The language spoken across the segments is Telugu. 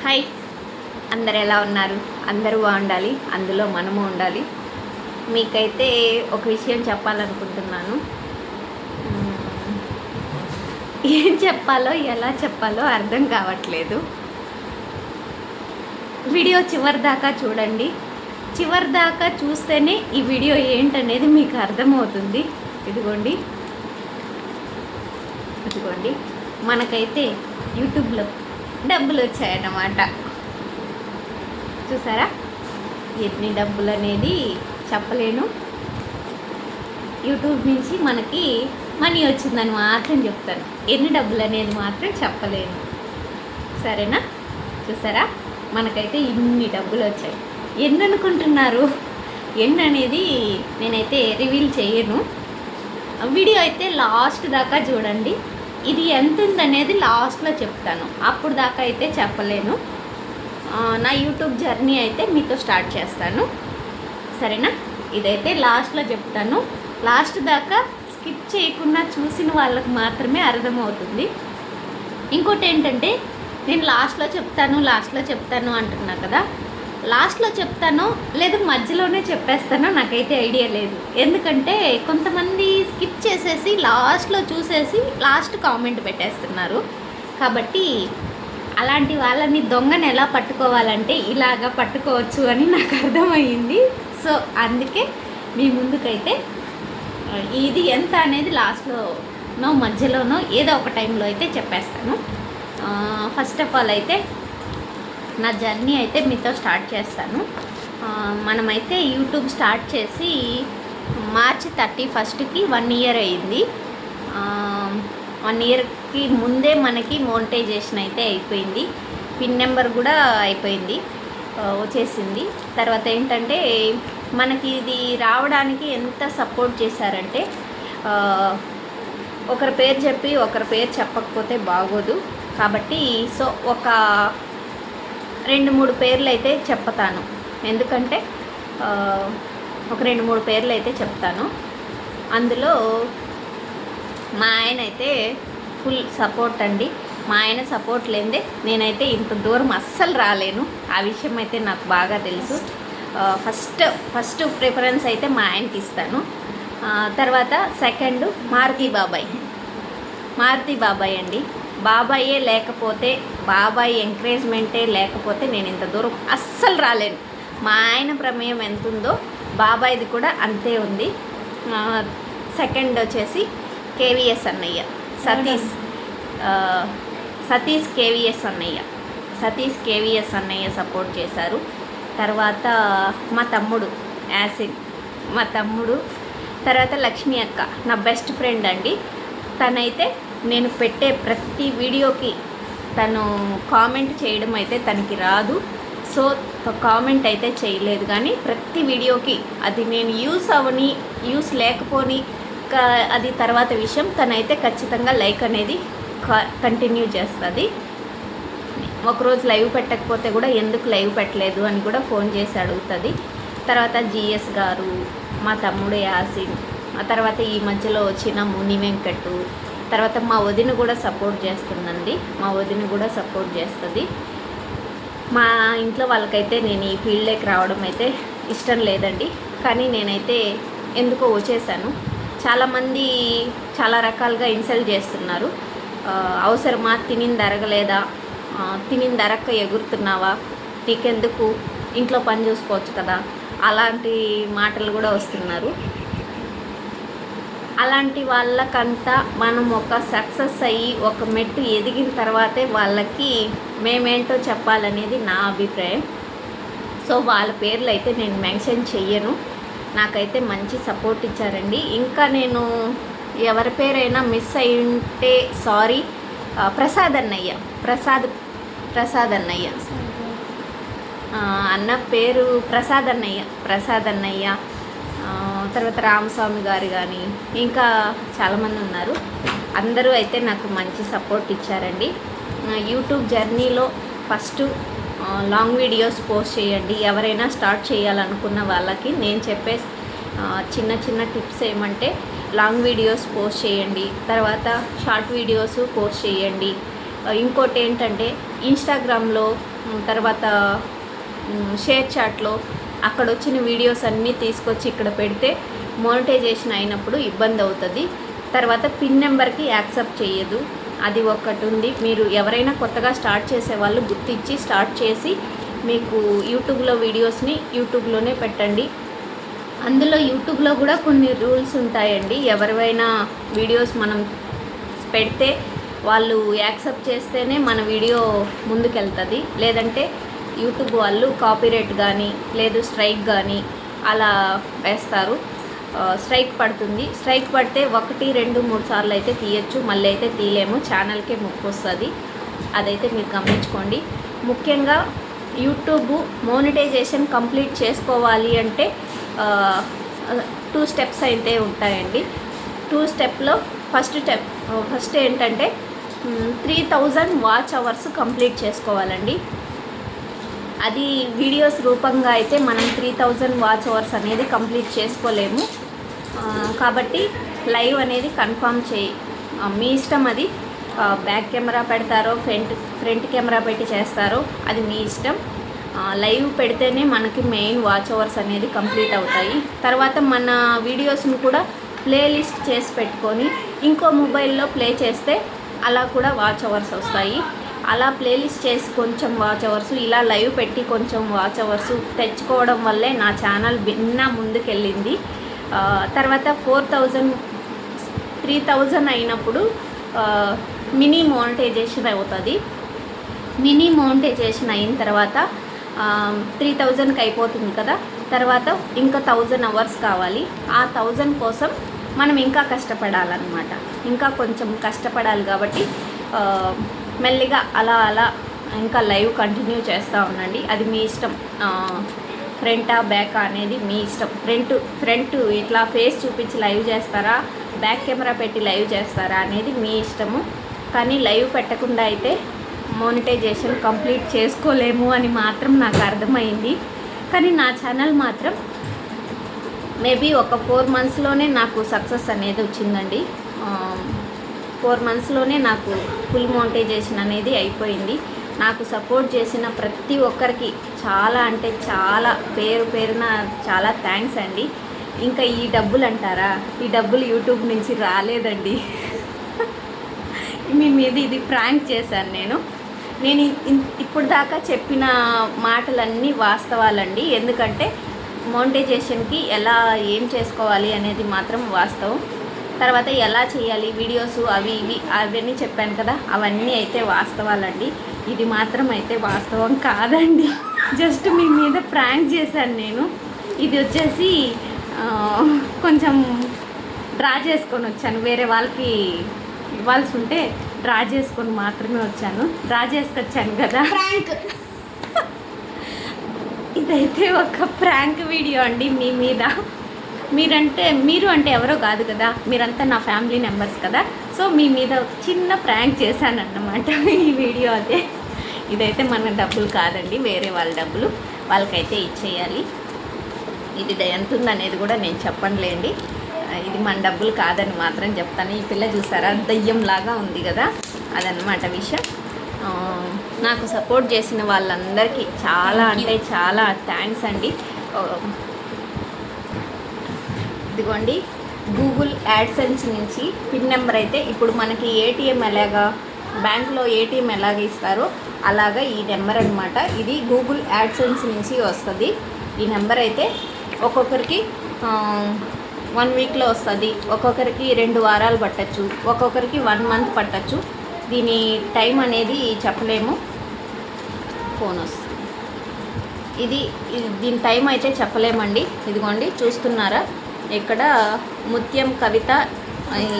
హాయ్, అందరు ఎలా ఉన్నారు? అందరూ బాగుండాలి, అందులో మనము ఉండాలి. మీకైతే ఒక విషయం చెప్పాలనుకుంటున్నాను. ఏం చెప్పాలో ఎలా చెప్పాలో అర్థం కావట్లేదు. వీడియో చివరి దాకా చూడండి. చివరి దాకా చూస్తేనే ఈ వీడియో ఏంటనేది మీకు అర్థమవుతుంది. ఇదిగోండి మనకైతే యూట్యూబ్లో డబ్బులు వచ్చాయన్నమాట. చూసారా? ఎన్ని డబ్బులు అనేది చెప్పలేను. యూట్యూబ్ నుంచి మనకి మనీ వచ్చిందని మాత్రం చెప్తాను, ఎన్ని డబ్బులు అనేది మాత్రం చెప్పలేను. సరేనా? చూసారా? మనకైతే ఇన్ని డబ్బులు వచ్చాయి. ఎన్ని అనుకుంటున్నారు? ఎన్ని అనేది నేనైతే రివీల్ చేయను. వీడియో అయితే లాస్ట్ దాకా చూడండి. ఇది ఎంత ఉందనేది లాస్ట్లో చెప్తాను, అప్పుడు దాకా అయితే చెప్పలేను. నా యూట్యూబ్ జర్నీ అయితే మీతో స్టార్ట్ చేస్తాను. సరేనా? ఇదైతే లాస్ట్లో చెప్తాను. లాస్ట్ దాకా స్కిప్ చేయకుండా చూసిన వాళ్ళకి మాత్రమే అర్థమవుతుంది. ఇంకోటి ఏంటంటే, నేను లాస్ట్లో చెప్తాను అంటున్నా కదా, లాస్ట్లో చెప్తానో లేదా మధ్యలోనే చెప్పేస్తానో నాకైతే ఐడియా లేదు. ఎందుకంటే కొంతమంది స్కిప్ చేసేసి లాస్ట్లో చూసేసి లాస్ట్ కామెంట్ పెట్టేస్తున్నారు. కాబట్టి అలాంటి వాళ్ళని దొంగను ఎలా పట్టుకోవాలంటే ఇలాగా పట్టుకోవచ్చు అని నాకు అర్థమయ్యింది. సో అందుకే మీ ముందుకైతే ఇది ఎంత అనేది లాస్ట్లోనో మధ్యలోనో ఏదో ఒక టైంలో అయితే చెప్పేస్తాను. ఫస్ట్ ఆఫ్ ఆల్ అయితే నా జర్నీ అయితే మీతో స్టార్ట్ చేస్తాను. మనమైతే యూట్యూబ్ స్టార్ట్ చేసి మార్చి 31కి 1 ఇయర్ అయింది. 1 ఇయర్కి ముందే మనకి మోనిటైజేషన్ అయితే అయిపోయింది. పిన్ నెంబర్ కూడా అయిపోయింది, వచ్చేసింది. తర్వాత ఏంటంటే మనకి ఇది రావడానికి ఎంత సపోర్ట్ చేశారంటే, ఒకరి పేరు చెప్పి ఒకరి పేరు చెప్పకపోతే బాగోదు. కాబట్టి సో ఒక 2-3 పేర్లు అయితే చెప్తాను. ఎందుకంటే ఒక 2-3 పేర్లు అయితే చెప్తాను. అందులో మా ఆయన అయితే ఫుల్ సపోర్ట్ అండి. మా ఆయన సపోర్ట్ లేనిదే నేనైతే ఇంత దూరం అస్సలు రాలేను. ఆ విషయం అయితే నాకు బాగా తెలుసు. ఫస్ట్ ప్రిఫరెన్స్ అయితే మా ఆయనకి ఇస్తాను. తర్వాత సెకండ్ మారుతి బాబాయ్ అండి. బాబాయే లేకపోతే, బాబాయ్ ఎంకరేజ్మెంటే లేకపోతే నేను ఇంత దూరం అస్సలు రాలేను. మా ఆయన ప్రమేయం ఎంత ఉందో బాబాయ్ది కూడా అంతే ఉంది. సెకండ్ వచ్చేసి కేవీఎస్ అన్నయ్య, సతీష్ కేవీఎస్ అన్నయ్య సపోర్ట్ చేశారు. తర్వాత మా తమ్ముడు యాసిన్, తర్వాత లక్ష్మి అక్క, నా బెస్ట్ ఫ్రెండ్ అండి. తనైతే నేను పెట్టే ప్రతి వీడియోకి తను కామెంట్ చేయడం అయితే తనకి రాదు. సో కామెంట్ అయితే చేయలేదు, కానీ ప్రతి వీడియోకి అది నేను యూస్ లేకపోని అది తర్వాత విషయం. తనైతే ఖచ్చితంగా లైక్ అనేది కంటిన్యూ చేస్తుంది. ఒకరోజు లైవ్ పెట్టకపోతే కూడా ఎందుకు లైవ్ పెట్టలేదు అని కూడా ఫోన్ చేసి అడుగుతుంది. తర్వాత జిఎస్ గారు, మా తమ్ముడు యాసిన్, ఆ తర్వాత ఈ మధ్యలో వచ్చిన ముని వెంకట్, తర్వాత మా వదిన కూడా సపోర్ట్ చేస్తుందండి. మా ఇంట్లో వాళ్ళకైతే నేను ఈ ఫీల్డ్లోకి రావడం అయితే ఇష్టం లేదండి, కానీ నేనైతే ఎందుకో వచ్చేసాను. చాలామంది చాలా రకాలుగా ఇన్సల్ట్ చేస్తున్నారు. అవసరమా? తినింది అరగలేదా? తినింది అరక్క ఎగురుతున్నావా? నీకెందుకు? ఇంట్లో పని చూసుకోవచ్చు కదా, అలాంటి మాటలు కూడా వస్తున్నారు. అలాంటి వాళ్ళకంతా మనం ఒక సక్సెస్ అయ్యి ఒక మెట్టు ఎదిగిన తర్వాతే వాళ్ళకి మేమేంటో చెప్పాలనేది నా అభిప్రాయం. సో వాళ్ళ పేర్లు అయితే నేను మెన్షన్ చెయ్యను. నాకైతే మంచి సపోర్ట్ ఇచ్చారండి. ఇంకా నేను ఎవరి పేరైనా మిస్ అయి ఉంటే సారీ. ప్రసాద్ అన్నయ్య అన్న పేరు ప్రసాద్ అన్నయ్య. తర్వాత రామస్వామి గారు కానీ ఇంకా చాలామంది ఉన్నారు. అందరూ అయితే నాకు మంచి సపోర్ట్ ఇచ్చారండి. యూట్యూబ్ జర్నీలో ఫస్ట్ లాంగ్ వీడియోస్ పోస్ట్ చేయండి. ఎవరైనా స్టార్ట్ చేయాలనుకున్న వాళ్ళకి నేను చెప్పే చిన్న టిప్స్ ఏమంటే, లాంగ్ వీడియోస్ పోస్ట్ చేయండి, తర్వాత షార్ట్ వీడియోస్ పోస్ట్ చేయండి. ఇంకోటి ఏంటంటే ఇన్స్టాగ్రామ్లో తర్వాత షేర్ చాట్లో అక్కడ వచ్చిన వీడియోస్ అన్నీ తీసుకొచ్చి ఇక్కడ పెడితే మోనిటైజేషన్ అయినప్పుడు ఇబ్బంది అవుతుంది. తర్వాత పిన్ నెంబర్కి యాక్సెప్ట్ చేయదు, అది ఒకటి ఉంది. మీరు ఎవరైనా కొత్తగా స్టార్ట్ చేసే వాళ్ళు గుర్తించి స్టార్ట్ చేసి మీకు యూట్యూబ్లో వీడియోస్ని యూట్యూబ్లోనే పెట్టండి. అందులో యూట్యూబ్లో కూడా కొన్ని రూల్స్ ఉంటాయండి. ఎవరివైనా వీడియోస్ మనం పెడితే వాళ్ళు యాక్సెప్ట్ చేస్తేనే మన వీడియో ముందుకెళ్తుంది. లేదంటే యూట్యూబ్ వాళ్ళు కాపీరైట్ కానీ లేదు స్ట్రైక్ కానీ అలా వేస్తారు. స్ట్రైక్ పడుతుంది. స్ట్రైక్ పడితే 1, 2, 3 సార్లు అయితే తీయచ్చు, మళ్ళీ అయితే తీయలేము. ఛానల్కే ముప్పు వస్తుంది. అదైతే మీరు గమనించుకోండి. ముఖ్యంగా యూట్యూబ్ మోనిటైజేషన్ కంప్లీట్ చేసుకోవాలి అంటే 2 స్టెప్స్ అయితే ఉంటాయండి. 2 స్టెప్లో ఫస్ట్ ఏంటంటే 3000 వాచ్ అవర్స్ కంప్లీట్ చేసుకోవాలండి. అది వీడియోస్ రూపంగా అయితే మనం 3000 వాచ్ అవర్స్ అనేది కంప్లీట్ చేసుకోలేము. కాబట్టి లైవ్ అనేది కన్ఫర్మ్ మీ ఇష్టం. అది బ్యాక్ కెమెరా పెడతారో ఫ్రంట్ కెమెరా పెట్టి చేస్తారో అది మీ ఇష్టం. లైవ్ పెడితేనే మనకి మెయిన్ వాచ్ అవర్స్ అనేది కంప్లీట్ అవుతాయి. తర్వాత మన వీడియోస్ని కూడా ప్లేలిస్ట్ చేసి పెట్టుకొని ఇంకో మొబైల్లో ప్లే చేస్తే అలా కూడా వాచ్ అవర్స్ వస్తాయి. అలా ప్లేలిస్ట్ చేసి కొంచెం వాచ్ అవర్స్, ఇలా లైవ్ పెట్టి కొంచెం వాచ్ అవర్స్ తెచ్చుకోవడం వల్లే నా ఛానల్ భిన్న ముందుకెళ్ళింది. తర్వాత 3000 అయినప్పుడు మినీ మోనిటైజేషన్ అవుతుంది. మినీ మోనిటైజేషన్ అయిన తర్వాత 3000కి అయిపోతుంది కదా. తర్వాత ఇంకా 1000 అవర్స్ కావాలి. ఆ 1000 కోసం మనం ఇంకా కష్టపడాలన్నమాట. ఇంకా కొంచెం కష్టపడాలి కాబట్టి మెల్లిగా అలా ఇంకా లైవ్ కంటిన్యూ చేస్తూ ఉండండి. అది మీ ఇష్టం. ఫ్రంటా బ్యాక్ అనేది మీ ఇష్టం. ఫ్రంట్ ఇట్లా ఫేస్ చూపించి లైవ్ చేస్తారా, బ్యాక్ కెమెరా పెట్టి లైవ్ చేస్తారా అనేది మీ ఇష్టము. కానీ లైవ్ పెట్టకుండా అయితే మోనిటైజేషన్ కంప్లీట్ చేసుకోలేము అని మాత్రం నాకు అర్థమైంది. కానీ నా ఛానల్ మాత్రం మేబీ ఒక 4 మంత్స్లోనే నాకు సక్సెస్ అనేది వచ్చిందండి. 4 మంత్స్లోనే నాకు ఫుల్ మోనిటైజేషన్ అనేది అయిపోయింది. నాకు సపోర్ట్ చేసిన ప్రతి ఒక్కరికి చాలా అంటే చాలా పేరున చాలా థ్యాంక్స్ అండి. ఇంకా ఈ డబ్బులు అంటారా, ఈ డబ్బులు యూట్యూబ్ నుంచి రాలేదండి. మీ మీద ఇది ప్రాంక్ చేశాను నేను ఇప్పుడు దాకా చెప్పిన మాటలన్నీ వాస్తవాలండి. ఎందుకంటే మోనిటైజేషన్కి ఏం చేసుకోవాలి అనేది మాత్రం వాస్తవం. తర్వాత ఎలా చేయాలి వీడియోస్ అవన్నీ చెప్పాను కదా, అవన్నీ అయితే వాస్తవాలండి. ఇది మాత్రం అయితే వాస్తవం కాదండి. జస్ట్ మీ మీద ప్రాంక్ చేశాను నేను. ఇది వచ్చేసి కొంచెం డ్రా చేసుకొని వచ్చాను. వేరే వాళ్ళకి ఇవ్వాల్సి ఉంటే డ్రా చేసుకొని మాత్రమే వచ్చాను. డ్రా చేసుకొచ్చాను కదా ప్రాంక్. ఇదైతే ఒక ప్రాంక్ వీడియో అండి మీ మీద. మీరు అంటే ఎవరో కాదు కదా, మీరంతా నా ఫ్యామిలీ మెంబర్స్ కదా. సో మీ మీద చిన్న ప్రాంక్ చేశానన్నమాట ఈ వీడియో. అదే ఇదైతే మన డబ్బులు కాదండి, వేరే వాళ్ళ డబ్బులు. వాళ్ళకైతే ఇచ్చేయాలి. ఇది ఎంత ఉందనేది కూడా నేను చెప్పనులేండి. ఇది మన డబ్బులు కాదని మాత్రం చెప్తాను. ఈ పిల్ల చూసారా దయ్యంలాగా ఉంది కదా, అదనమాట విషయం. నాకు సపోర్ట్ చేసిన వాళ్ళందరికీ చాలా అంటే చాలా థ్యాంక్స్ అండి. ఇదిగోండి గూగుల్ యాడ్సెన్స్ నుంచి పిన్ నెంబర్ అయితే ఇప్పుడు మనకి ఏటీఎం ఎలాగా బ్యాంక్లో ఏటీఎం ఎలాగ ఇస్తారో అలాగా ఈ నెంబర్ అనమాట. ఇది గూగుల్ యాడ్సెన్స్ నుంచి వస్తుంది. ఈ నెంబర్ అయితే ఒక్కొక్కరికి 1 వీక్లో వస్తుంది, ఒక్కొక్కరికి 2 వారాలు పట్టచ్చు, ఒక్కొక్కరికి 1 మంత్ పట్టచ్చు. దీని టైం అనేది చెప్పలేము. ఫోన్ వస్తుంది. దీని టైం అయితే చెప్పలేమండి. ఇదిగోండి చూస్తున్నారా, ఇక్కడ ముత్యం కవిత,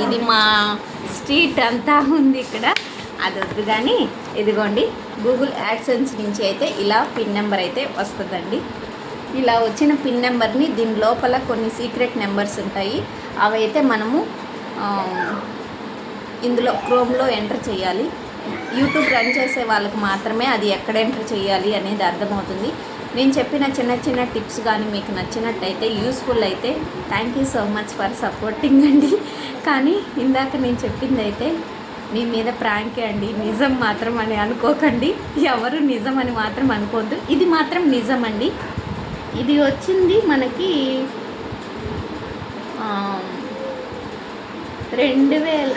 ఇది మా స్ట్రీట్ అంతా ఉంది ఇక్కడ. అది వద్దు కానీ ఇదిగోండి గూగుల్ యాడ్సెన్స్ నుంచి అయితే ఇలా పిన్ నెంబర్ అయితే వస్తుందండి. ఇలా వచ్చిన పిన్ నెంబర్ని దీని లోపల కొన్ని సీక్రెట్ నెంబర్స్ ఉంటాయి. అవైతే మనము ఇందులో క్రోమ్లో ఎంటర్ చేయాలి. యూట్యూబ్ రన్ చేసే వాళ్ళకి మాత్రమే అది ఎక్కడ ఎంటర్ చేయాలి అనేది అర్థమవుతుంది. నేను చెప్పిన చిన్న టిప్స్ కానీ మీకు నచ్చినట్టయితే, యూస్ఫుల్ అయితే thank you so much for supporting అండి. కానీ ఇందాక నేను చెప్పింది అయితే మీ మీద ప్రాంకే అండి, నిజం మాత్రం అని అనుకోకండి. ఎవరు నిజం అని మాత్రం అనుకోవద్దు. ఇది మాత్రం నిజం అండి. ఇది వచ్చింది మనకి 2000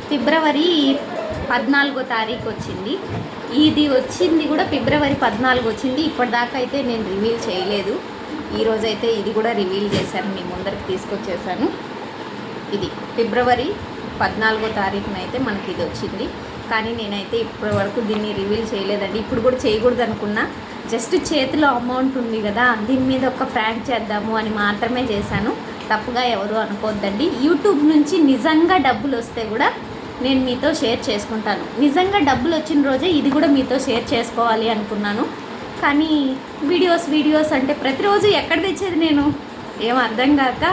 ఫిబ్రవరి 14వ తారీఖు వచ్చింది. ఇది వచ్చింది కూడా ఫిబ్రవరి 14 వచ్చింది. ఇప్పటిదాకా అయితే నేను రివీల్ చేయలేదు. ఈరోజైతే ఇది కూడా రివీల్ చేశాను, మీ ముందరికి తీసుకొచ్చేసాను. ఇది ఫిబ్రవరి 14వ తారీఖున అయితే మనకి ఇది వచ్చింది. కానీ నేనైతే ఇప్పటి వరకు దీన్ని రివీల్ చేయలేదండి. ఇప్పుడు కూడా చేయకూడదు అనుకున్నా. జస్ట్ చేతిలో అమౌంట్ ఉంది కదా, దీని మీద ఒక ప్రాంక్ చేద్దాము అని మాత్రమే చేశాను. తప్పుగా ఎవరు అనుకోవద్దండి. యూట్యూబ్ నుంచి నిజంగా డబ్బులు వస్తే కూడా నేను మీతో షేర్ చేసుకుంటాను. నిజంగా డబ్బులు వచ్చిన రోజే ఇది కూడా మీతో షేర్ చేసుకోవాలి అనుకున్నాను. కానీ వీడియోస్ అంటే ప్రతిరోజు ఎక్కడ తెచ్చేది నేను, ఏం అర్థం కాక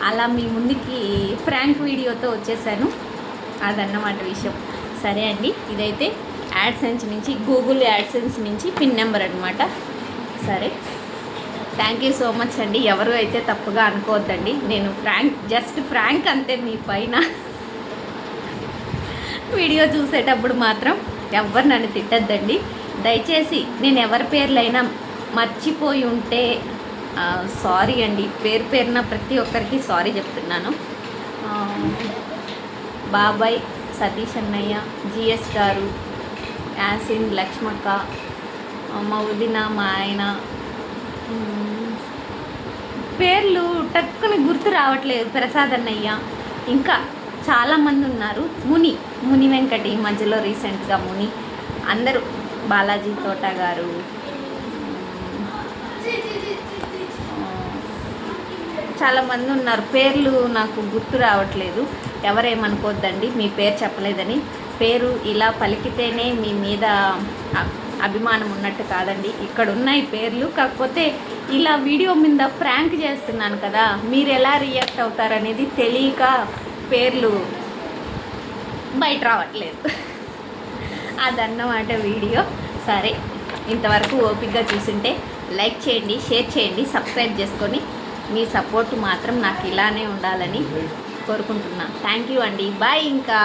అలా మీ ముందుకి ఫ్రాంక్ వీడియోతో వచ్చేసాను. అదన్నమాట విషయం. సరే అండి, ఇదైతే యాడ్సెన్స్ నుంచి, గూగుల్ యాడ్సెన్స్ నుంచి పిన్ నెంబర్ అనమాట. సరే, థ్యాంక్ యూ సో మచ్ అండి. ఎవరు అయితే తప్పుగా అనుకోవద్దండి. నేను జస్ట్ ఫ్రాంక్ అంతే. మీ పైన వీడియో చూసేటప్పుడు మాత్రం ఎవ్వరు నన్ను తిట్టద్దండి దయచేసి. నేను ఎవరి పేర్లైనా మర్చిపోయి ఉంటే సారీ అండి. పేరున ప్రతి ఒక్కరికి సారీ చెప్తున్నాను. బాబాయ్, సతీష్ అన్నయ్య, జిఎస్ గారు, యాసిన్, లక్ష్మక్క, మా వదిన, మా ఆయన, పేర్లు టక్కుని గుర్తు రావట్లేదు. ప్రసాద్ అన్నయ్య, ఇంకా చాలామంది ఉన్నారు. ముని వెంకటి, మధ్యలో రీసెంట్గా ముని, అందరూ, బాలాజీ తోట గారు, చాలామంది ఉన్నారు. పేర్లు నాకు గుర్తు రావట్లేదు. ఎవరేమనుకోవద్దండి, మీ పేరు చెప్పలేదని. పేరు ఇలా పలికితేనే మీ మీద అభిమానం ఉన్నట్టు కాదండి. ఇక్కడ ఉన్నాయి పేర్లు. కాకపోతే ఇలా వీడియో మీద ఫ్రాంక్ చేస్తున్నాను కదా, మీరు ఎలా రియాక్ట్ అవుతారనేది తెలియక పేర్లు బయట రావట్లేదు. అదన్నమాట వీడియో. సరే, ఇంతవరకు ఓపికగా చూసింటే లైక్ చేయండి, షేర్ చేయండి, సబ్స్క్రైబ్ చేసుకొని మీ సపోర్ట్ మాత్రం నాకు ఇలానే ఉండాలని కోరుకుంటున్నాను. థ్యాంక్ యూ అండి. బాయ్. ఇంకా